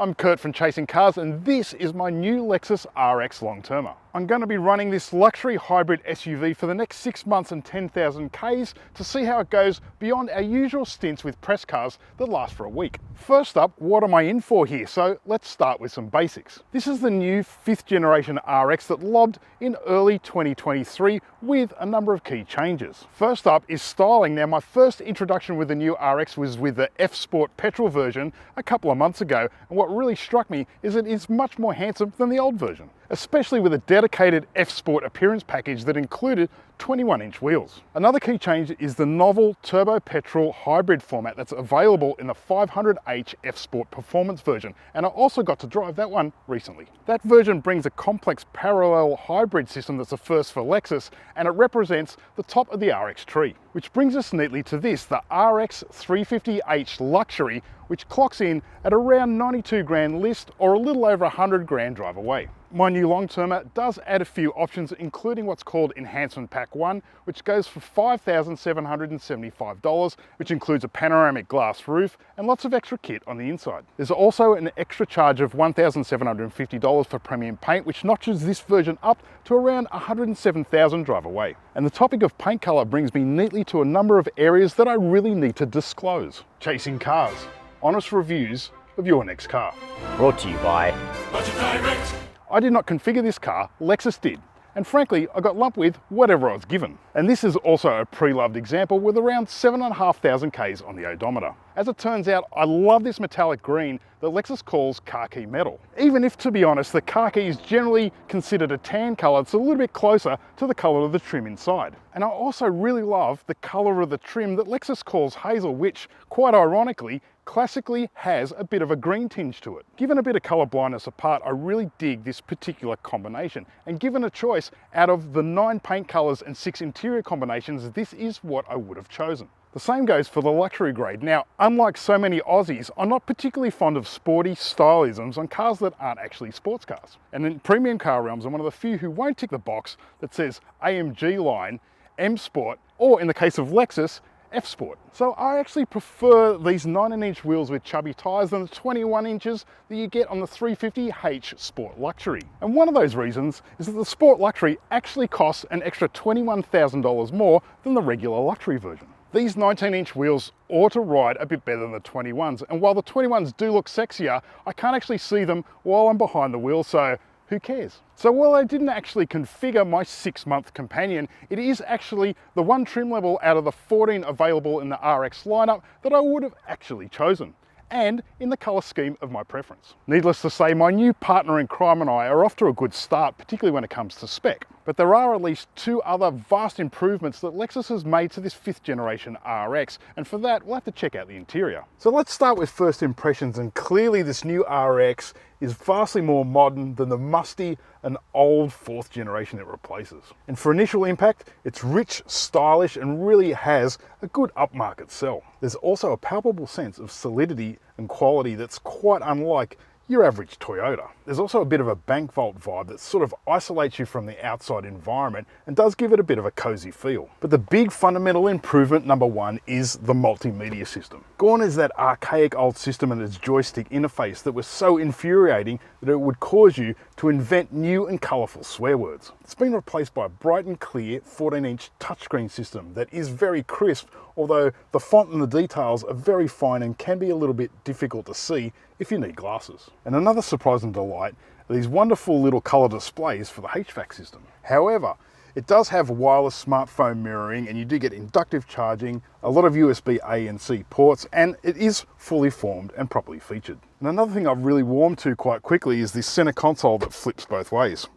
I'm Kurt from Chasing Cars, and this is my new Lexus RX long-termer. I'm going to be running this luxury hybrid SUV for the next 6 months and 10,000 Ks to see how it goes beyond our usual stints with press cars that last for a week. First up, what am I in for here? So let's start with some basics. This is the new 5th generation RX that lobbed in early 2023 with a number of key changes. First up is styling. Now, my first introduction with the new RX was with the F Sport petrol version a couple of months ago, and what really struck me is it is much more handsome than the old version, especially with a dedicated F Sport appearance package that included 21-inch wheels. Another key change is the novel turbo petrol hybrid format that's available in the 500h F Sport performance version, and I also got to drive that one recently. That version brings a complex parallel hybrid system that's a first for Lexus, and it represents the top of the RX tree. Which brings us neatly to this, the RX350h Luxury, which clocks in at around 92 grand list or a little over 100 grand drive away. My new long-termer does add a few options, including what's called Enhancement Pack 1, which goes for $5,775, which includes a panoramic glass roof and lots of extra kit on the inside. There's also an extra charge of $1,750 for premium paint, which notches this version up to around 107,000 drive away. And the topic of paint color brings me neatly to a number of areas that I really need to disclose. Chasing Cars, honest reviews of your next car. Brought to you by Budget Direct. I did not configure this car, Lexus did. And frankly, I got lumped with whatever I was given. And this is also a pre-loved example with around 7,500 Ks on the odometer. As it turns out, I love this metallic green that Lexus calls khaki metal. Even if, to be honest, the khaki is generally considered a tan color, it's a little bit closer to the color of the trim inside. And I also really love the color of the trim that Lexus calls hazel, which, quite ironically, classically has a bit of a green tinge to it. Given a bit of color blindness apart, I really dig this particular combination. And given a choice out of the 9 paint colors and 6 interior combinations, this is what I would have chosen. The same goes for the luxury grade. Now, unlike so many Aussies, I'm not particularly fond of sporty stylisms on cars that aren't actually sports cars. And in premium car realms, I'm one of the few who won't tick the box that says AMG line, M Sport, or in the case of Lexus, F Sport. So I actually prefer these 19-inch wheels with chubby tyres than the 21 inches that you get on the 350h Sport Luxury. And one of those reasons is that the Sport Luxury actually costs an extra $21,000 more than the regular luxury version. These 19-inch wheels ought to ride a bit better than the 21s, and while the 21s do look sexier, I can't actually see them while I'm behind the wheel, so who cares? So while I didn't actually configure my 6-month companion, it is actually the one trim level out of the 14 available in the RX lineup that I would have actually chosen, and in the colour scheme of my preference. Needless to say, my new partner in crime and I are off to a good start, particularly when it comes to spec. But there are at least 2 other vast improvements that Lexus has made to this 5th generation RX, and for that we'll have to check out the interior. So let's start with first impressions, and clearly this new RX is vastly more modern than the musty and old 4th generation it replaces. And for initial impact, it's rich, stylish, and really has a good upmarket sell. There's also a palpable sense of solidity and quality that's quite unlike your average Toyota. There's also a bit of a bank vault vibe that sort of isolates you from the outside environment and does give it a bit of a cozy feel. But the big fundamental improvement, number 1, is the multimedia system. Gone is that archaic old system and its joystick interface that was so infuriating that it would cause you to invent new and colourful swear words. It's been replaced by a bright and clear 14-inch touchscreen system that is very crisp, although the font and the details are very fine and can be a little bit difficult to see if you need glasses. And another surprise and delight are these wonderful little colour displays for the HVAC system. However, it does have wireless smartphone mirroring, and you do get inductive charging, a lot of USB A and C ports, and it is fully formed and properly featured. And another thing I've really warmed to quite quickly is this center console that flips both ways.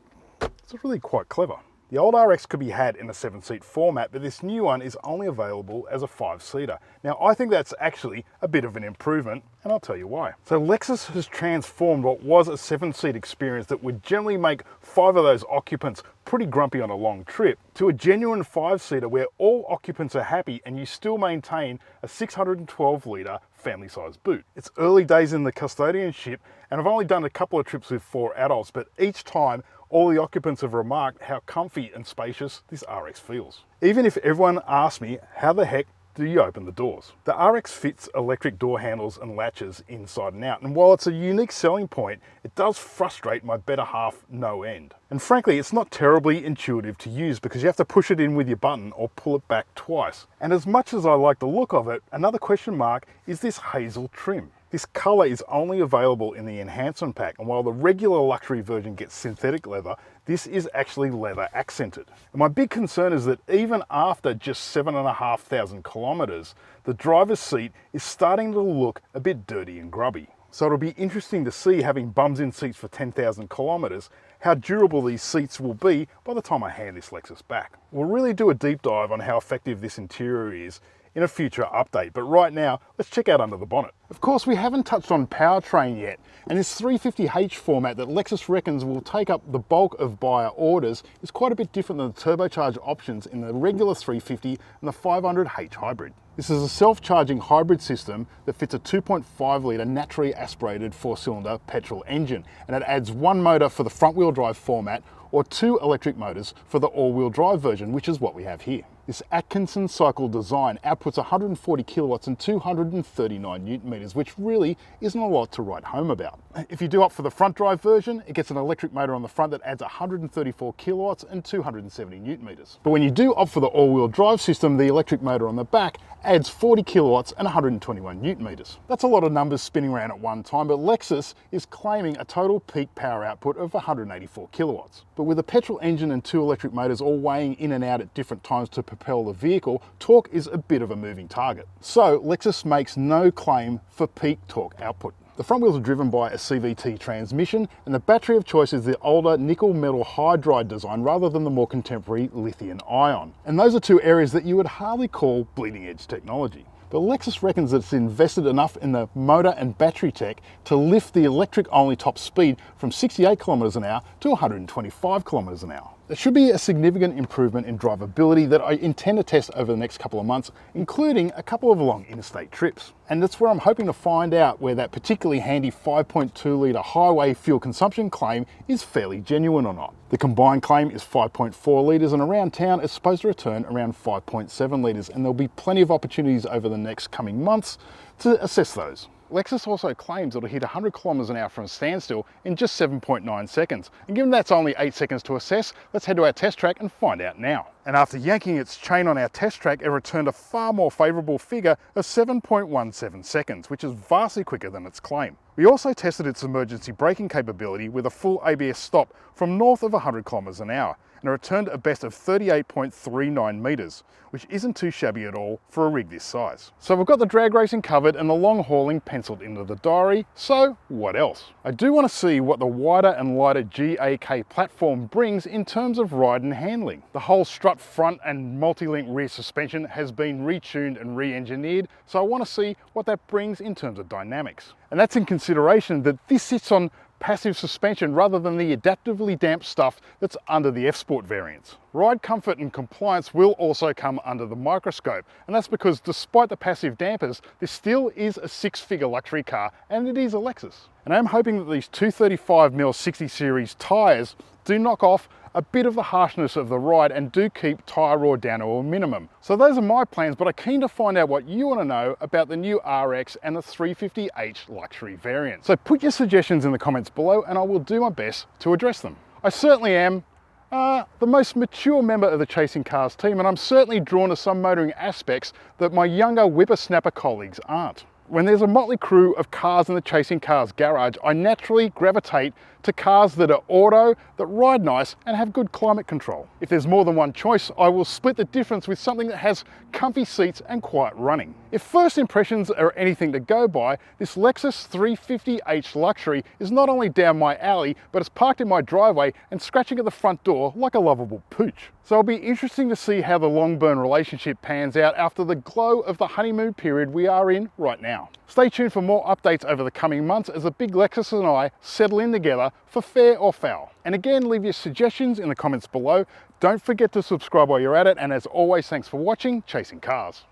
It's really quite clever. The old RX could be had in a 7-seat format, but this new one is only available as a 5-seater. Now, I think that's actually a bit of an improvement, and I'll tell you why. So Lexus has transformed what was a 7-seat experience that would generally make 5 of those occupants pretty grumpy on a long trip to a genuine 5-seater where all occupants are happy and you still maintain a 612-litre family-sized boot. It's early days in the custodianship, and I've only done a couple of trips with 4 adults, but each time all the occupants have remarked how comfy and spacious this RX feels. Even if everyone asks me how the heck do you open the doors. The RX fits electric door handles and latches inside and out, and while it's a unique selling point, it does frustrate my better half no end. And frankly, it's not terribly intuitive to use because you have to push it in with your button or pull it back twice. And as much as I like the look of it, another question mark is this hazel trim. This colour is only available in the enhancement pack, and while the regular luxury version gets synthetic leather, this is actually leather accented. And my big concern is that even after just 7,500 kilometres, the driver's seat is starting to look a bit dirty and grubby. So it'll be interesting to see, having bums in seats for 10,000 kilometres, how durable these seats will be by the time I hand this Lexus back. We'll really do a deep dive on how effective this interior is in a future update, but right now, let's check out under the bonnet. Of course, we haven't touched on powertrain yet, and this 350h format that Lexus reckons will take up the bulk of buyer orders is quite a bit different than the turbocharged options in the regular 350 and the 500h hybrid. This is a self-charging hybrid system that fits a 2.5 litre naturally aspirated 4-cylinder petrol engine, and it adds one motor for the front-wheel drive format or 2 electric motors for the all-wheel drive version, which is what we have here. This Atkinson cycle design outputs 140 kilowatts and 239 newton meters, which really isn't a lot to write home about. If you do opt for the front drive version, it gets an electric motor on the front that adds 134 kilowatts and 270 newton meters. But when you do opt for the all-wheel drive system, the electric motor on the back adds 40 kilowatts and 121 newton meters. That's a lot of numbers spinning around at one time, but Lexus is claiming a total peak power output of 184 kilowatts. But with a petrol engine and 2 electric motors all weighing in and out at different times to propel the vehicle, torque is a bit of a moving target. So Lexus makes no claim for peak torque output. The front wheels are driven by a CVT transmission, and the battery of choice is the older nickel metal hydride design rather than the more contemporary lithium ion. And those are two areas that you would hardly call bleeding edge technology. But Lexus reckons that it's invested enough in the motor and battery tech to lift the electric only top speed from 68 kilometers an hour to 125 kilometers an hour. There should be a significant improvement in drivability that I intend to test over the next couple of months, including a couple of long interstate trips. And that's where I'm hoping to find out where that particularly handy 5.2 litre highway fuel consumption claim is fairly genuine or not. The combined claim is 5.4 litres, and around town it's supposed to return around 5.7 litres, and there'll be plenty of opportunities over the next coming months to assess those. Lexus also claims it'll hit 100 kilometers an hour from a standstill in just 7.9 seconds. And given that's only 8 seconds to assess, let's head to our test track and find out now. And after yanking its chain on our test track, it returned a far more favourable figure of 7.17 seconds, which is vastly quicker than its claim. We also tested its emergency braking capability with a full ABS stop from north of 100 kilometers an hour, and it returned a best of 38.39 meters, which isn't too shabby at all for a rig this size. So we've got the drag racing covered and the long hauling penciled into the diary, so what else? I do want to see what the wider and lighter GAK platform brings in terms of ride and handling. The whole strut front and multi-link rear suspension has been retuned and re-engineered, so I want to see what that brings in terms of dynamics. And that's in consideration that this sits on passive suspension rather than the adaptively damped stuff that's under the F-Sport variants. Ride comfort and compliance will also come under the microscope, and that's because despite the passive dampers, this still is a 6-figure luxury car, and it is a Lexus. And I'm hoping that these 235mm 60 series tyres do knock off a bit of the harshness of the ride and do keep tyre roar down to a minimum. So those are my plans, but I'm keen to find out what you want to know about the new RX and the 350h luxury variant. So put your suggestions in the comments below and I will do my best to address them. I certainly am the most mature member of the Chasing Cars team, and I'm certainly drawn to some motoring aspects that my younger whippersnapper colleagues aren't. When there's a motley crew of cars in the Chasing Cars garage, I naturally gravitate to cars that are auto, that ride nice and have good climate control. If there's more than one choice, I will split the difference with something that has comfy seats and quiet running. If first impressions are anything to go by, this Lexus 350h Luxury is not only down my alley, but it's parked in my driveway and scratching at the front door like a lovable pooch. So it'll be interesting to see how the long burn relationship pans out after the glow of the honeymoon period we are in right now. Stay tuned for more updates over the coming months as the big Lexus and I settle in together for fair or foul. And again, leave your suggestions in the comments below. Don't forget to subscribe while you're at it, and as always, thanks for watching Chasing Cars.